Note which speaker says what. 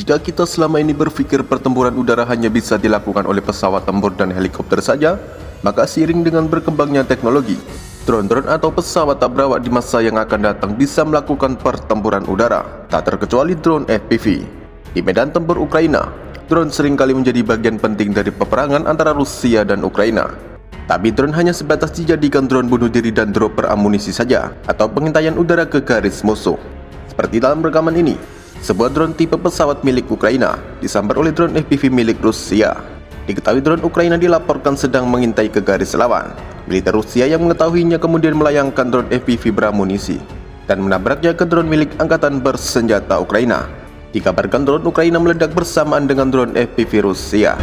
Speaker 1: Jika kita selama ini berpikir pertempuran udara hanya bisa dilakukan oleh pesawat tempur dan helikopter saja, maka seiring dengan berkembangnya teknologi, drone-drone atau pesawat tak berawak di masa yang akan datang bisa melakukan pertempuran udara, tak terkecuali drone FPV. Di medan tempur Ukraina, drone seringkali menjadi bagian penting dari peperangan antara Rusia dan Ukraina. Tapi drone hanya sebatas dijadikan drone bunuh diri dan dropper amunisi saja, atau pengintaian udara ke garis musuh. Seperti dalam rekaman ini, sebuah drone tipe pesawat milik Ukraina disambar oleh drone FPV milik Rusia. Diketahui drone Ukraina dilaporkan sedang mengintai ke garis lawan. Militer Rusia yang mengetahuinya kemudian melayangkan drone FPV beramunisi dan menabraknya ke drone milik angkatan bersenjata Ukraina. Dikabarkan drone Ukraina meledak bersamaan dengan drone FPV Rusia.